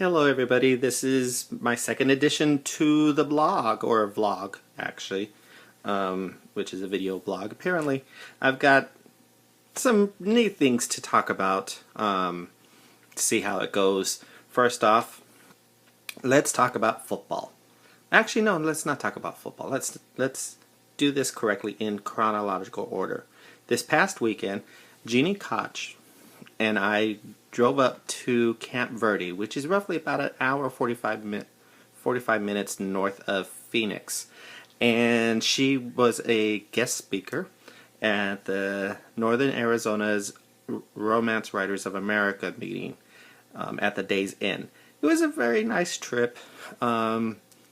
Hello everybody, this is my second addition to the blog, or a vlog actually, which is a video blog. Apparently I've got some neat things to talk about, to see how it goes. First off, let's talk about football. Actually no, let's not talk about football. Let's do this correctly in chronological order. This past weekend, Gini Koch and I drove up to Camp Verde, which is roughly about an hour 45 minutes north of Phoenix. And she was a guest speaker at the Northern Arizona's Romance Writers of America meeting at the Day's Inn. It was a very nice trip.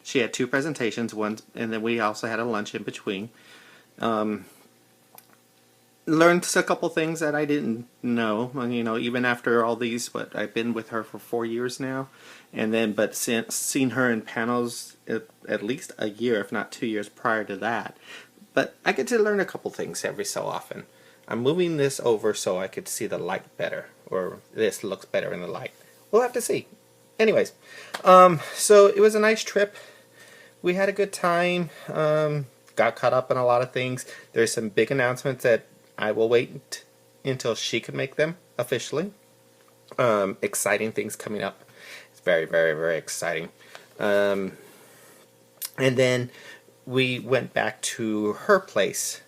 She had two presentations, and then we also had a lunch in between. Learned a couple things that I didn't know, even after all these, I've been with her for 4 years now, but since seen her in panels at least a year, if not 2 years prior to that. But I get to learn a couple things every so often. I'm moving this over so I could see the light better, or this looks better in the light. We'll have to see. Anyways, so it was a nice trip. We had a good time. Got caught up on a lot of things. There's some big announcements that I will wait until she can make them officially. Exciting things coming up. It's very, very, very exciting. And then we went back to her place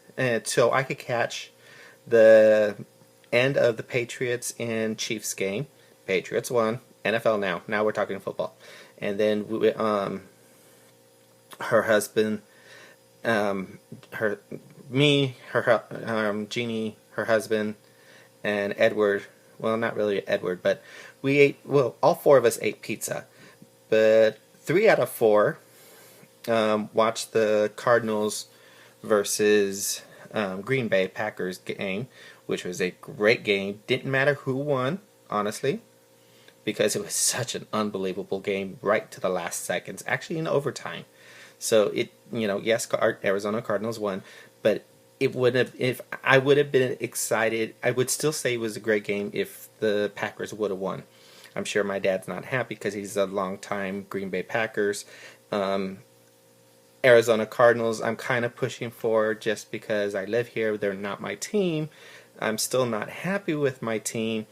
so I could catch the end of the Patriots and Chiefs game. Patriots won. NFL now. Now we're talking football. And then her husband, Jeannie, her husband, and Edward, well, not really Edward, but we ate, well, all four of us ate pizza, but 3 out of 4 watched the Cardinals versus Green Bay Packers game, which was a great game. Didn't matter who won, honestly, because it was such an unbelievable game right to the last seconds, actually in overtime. So yes, Arizona Cardinals won, but it would have, if I would have been excited, I would still say it was a great game if the Packers would have won. I'm sure my dad's not happy because he's a long-time Green Bay Packers. Arizona Cardinals, I'm kind of pushing for just because I live here. They're not my team. I'm still not happy with my team.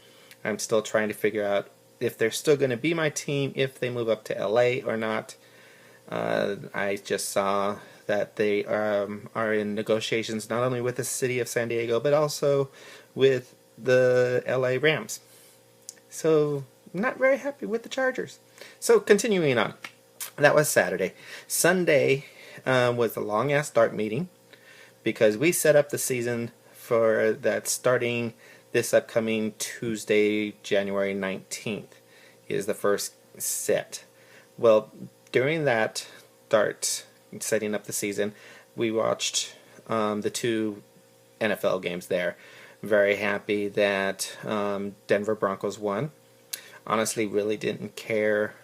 I'm still trying to figure out if they're still going to be my team, if they move up to LA or not. I just saw that they are in negotiations not only with the city of San Diego, but also with the LA Rams. So, not very happy with the Chargers. So, continuing on. That was Saturday. Sunday was a long-ass dart meeting because we set up the season for that starting this upcoming Tuesday, January 19th is the first set. Well, during that dart setting up the season, we watched the 2 NFL games there. Very happy that Denver Broncos won. Honestly, really didn't care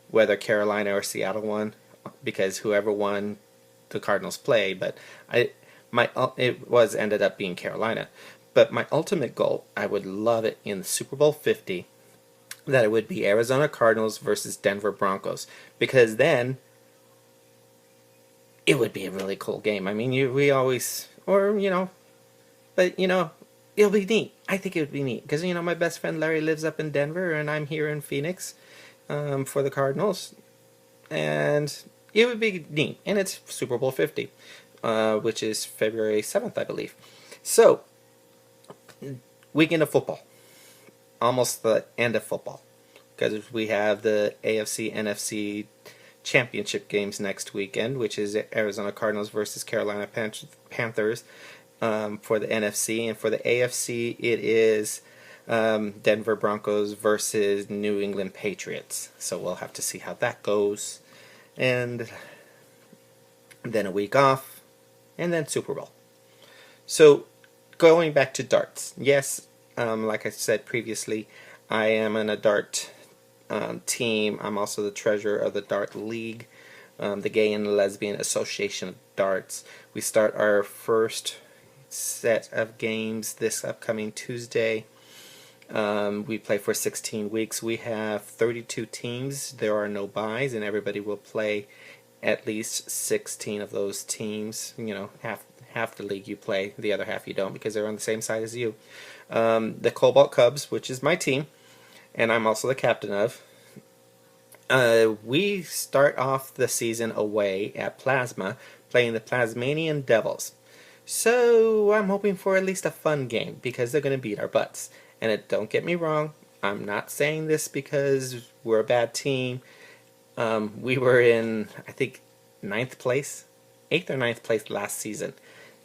whether Carolina or Seattle won, because whoever won, the Cardinals played. But it ended up being Carolina. But my ultimate goal, I would love it in the Super Bowl 50, that it would be Arizona Cardinals versus Denver Broncos, because then it would be a really cool game. I mean, we always, but it'll be neat. I think it would be neat because my best friend Larry lives up in Denver and I'm here in Phoenix for the Cardinals, and it would be neat. And it's Super Bowl 50, which is February 7th, I believe. So, weekend of football. Almost the end of football, because we have the AFC NFC championship games next weekend, which is Arizona Cardinals versus Carolina Panthers for the NFC, and for the AFC it is Denver Broncos versus New England Patriots. So we'll have to see how that goes, and then a week off, and then Super Bowl. So going back to darts, yes. Like I said previously, I am in a dart team. I'm also the treasurer of the Dart League, the Gay and Lesbian Association of Darts. We start our first set of games this upcoming Tuesday. We play for 16 weeks. We have 32 teams. There are no buys, and everybody will play at least 16 of those teams. You know, half the league you play, the other half you don't because they're on the same side as you. The Cobalt Cubs, which is my team, and I'm also the captain of. We start off the season away at Plasma, playing the Plasmanian Devils. So I'm hoping for at least a fun game because they're going to beat our butts. And don't get me wrong, I'm not saying this because we're a bad team. We were in, I think, 8th or ninth place last season.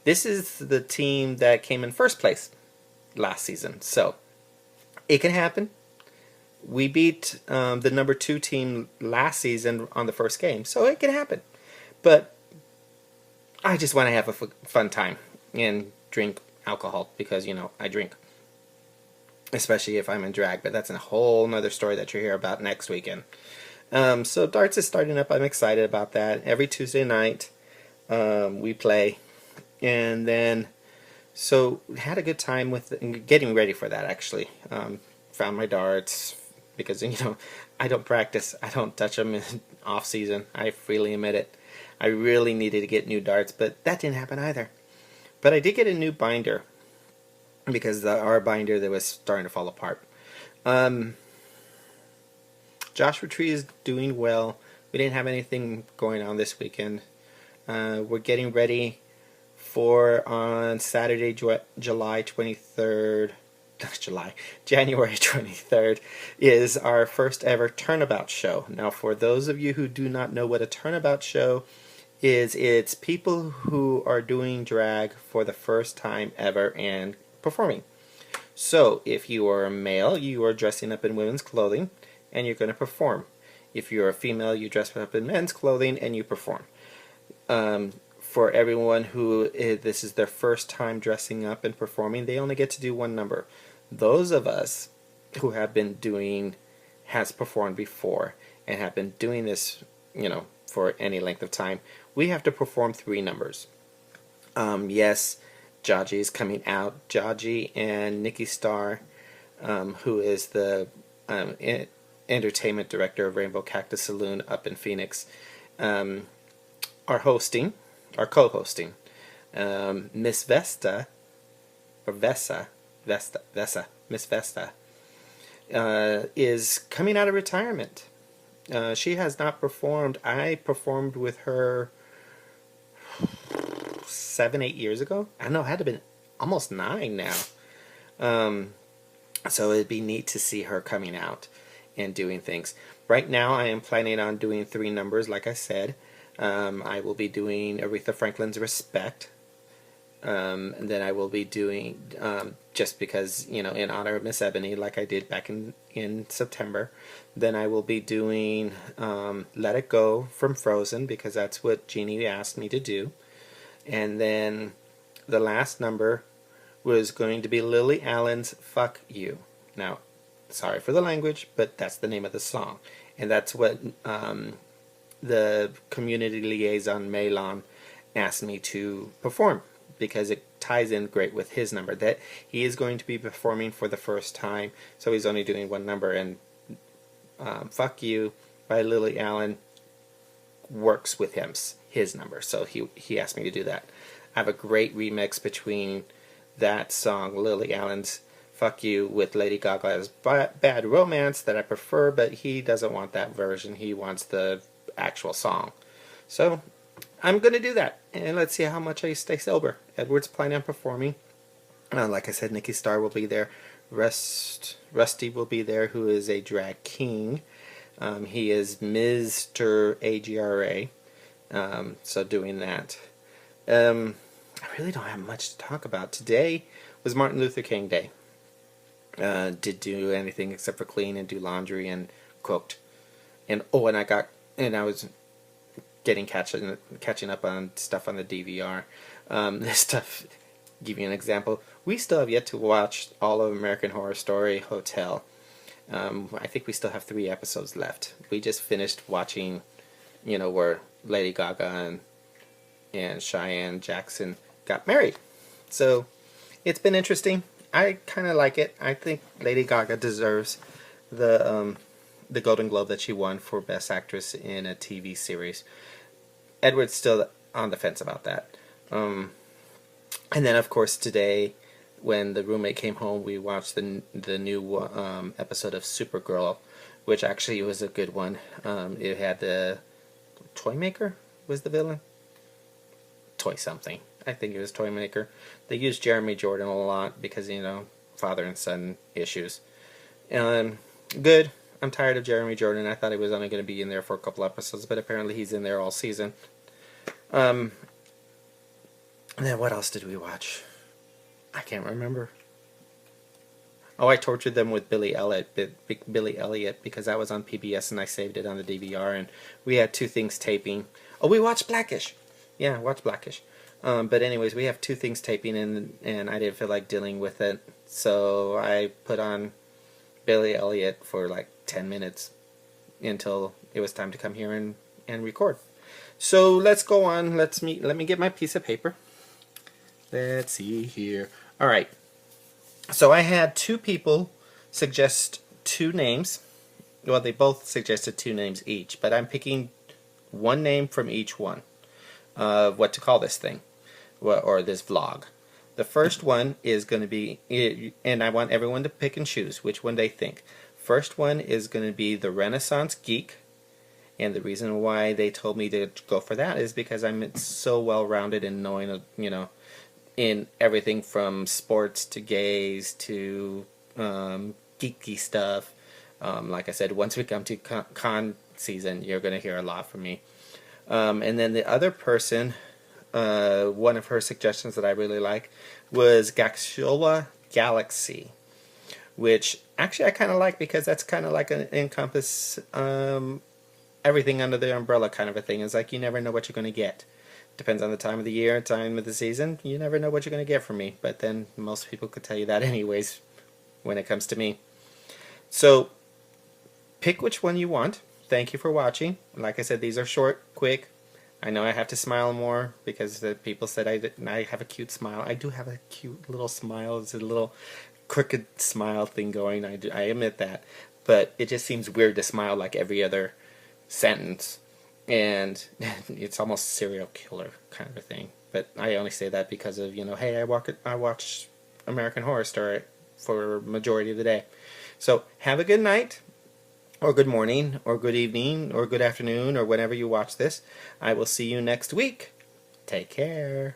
This is the team that came in first place last season. So it can happen. We beat the number 2 team last season on the first game, so it can happen. But I just want to have a fun time and drink alcohol because, you know, I drink. Especially if I'm in drag, but that's a whole nother story that you'll hear about next weekend. So darts is starting up. I'm excited about that. Every Tuesday night we play. And then, so had a good time with getting ready for that, actually. Found my darts because, you know, I don't practice. I don't touch them in off season. I freely admit it. I really needed to get new darts, but that didn't happen either. But I did get a new binder because our binder that was starting to fall apart. Joshua Tree is doing well. We didn't have anything going on this weekend. We're getting ready for on Saturday, July 23rd. January 23rd is our first ever turnabout show. Now, for those of you who do not know what a turnabout show is, it's people who are doing drag for the first time ever and performing. So, if you are a male, you are dressing up in women's clothing and you're going to perform. If you're a female, you dress up in men's clothing and you perform. For everyone who this is their first time dressing up and performing, they only get to do one number. Those of us who have been has performed before and have been doing this, you know, for any length of time, we have to perform 3 numbers. Yes, Jaji is coming out. Jaji and Nikki Starr, who is the entertainment director of Rainbow Cactus Saloon up in Phoenix, are co-hosting. Miss Vesta, or Miss Vesta, is coming out of retirement. She has not performed. I performed with her 7-8 years ago. I don't know, it had to have been almost 9 now. So it'd be neat to see her coming out and doing things. Right now I am planning on doing 3 numbers, like I said. I will be doing Aretha Franklin's Respect. And then I will be doing, just because, you know, in honor of Miss Ebony, like I did back in September. Then I will be doing Let It Go from Frozen, because that's what Genie asked me to do. And then the last number was going to be Lily Allen's Fuck You. Now, sorry for the language, but that's the name of the song. And that's what the community liaison, Melon, asked me to perform, because it ties in great with his number that he is going to be performing for the first time, so he's only doing 1 number, and Fuck You by Lily Allen works with his number, so he asked me to do that. I have a great remix between that song, Lily Allen's Fuck You, with Lady Gaga's Bad Romance that I prefer, but he doesn't want that version. He wants the actual song. So I'm going to do that, and let's see how much I stay sober. Edward's planning on performing. Like I said, Nikki Starr will be there. Rusty will be there, who is a drag king. He is Mr. AGRA, so doing that. I really don't have much to talk about. Today was Martin Luther King Day. Did do anything except for clean and do laundry and cooked. And I was catching up on stuff on the DVR. This stuff, give you an example. We still have yet to watch all of American Horror Story Hotel. I think we still have 3 episodes left. We just finished watching, where Lady Gaga and Cheyenne Jackson got married. So it's been interesting. I kind of like it. I think Lady Gaga deserves the Golden Globe that she won for Best Actress in a TV series. Edward's still on the fence about that. And then, of course, today, when the roommate came home, we watched the new episode of Supergirl, which actually was a good one. It had the Toy Maker was the villain. Toy something. I think it was Toy Maker. They used Jeremy Jordan a lot because, father and son issues. Good. I'm tired of Jeremy Jordan. I thought he was only going to be in there for a couple episodes, but apparently he's in there all season. And then what else did we watch? I can't remember. Oh, I tortured them with Billy Elliot because that was on PBS and I saved it on the DVR, and we had two things taping. Oh, we watched Blackish. Yeah, watch Blackish. But anyways, we have two things taping, and I didn't feel like dealing with it, so I put on Billy Elliot for like 10 minutes until it was time to come here and record. So let's go on. Let me get my piece of paper. Let's see here. All right. So I had two people suggest two names. Well, they both suggested two names each, but I'm picking one name from each one of what to call this thing or this vlog. The first one is going to be, and I want everyone to pick and choose which one they think. First one is going to be the Renaissance Geek. And the reason why they told me to go for that is because I'm so well-rounded in knowing, in everything from sports to gays to geeky stuff. Like I said, once we come to con season, you're going to hear a lot from me. And then the other person, one of her suggestions that I really like was Gaxiola Galaxy, which actually I kind of like because that's kind of like an encompass everything under the umbrella kind of a thing. It's like you never know what you're going to get. Depends on the time of the year, time of the season. You never know what you're going to get from me. But then most people could tell you that anyways when it comes to me. So pick which one you want. Thank you for watching. Like I said, these are short, quick. I know I have to smile more because the people said I have a cute smile. I do have a cute little smile. It's a little crooked smile thing going. I admit that. But it just seems weird to smile like every other sentence, and it's almost serial killer kind of a thing. But I only say that because of, hey, I watch American Horror Story for a majority of the day. So have a good night, or good morning, or good evening, or good afternoon, or whenever you watch this. I will see you next week. Take care.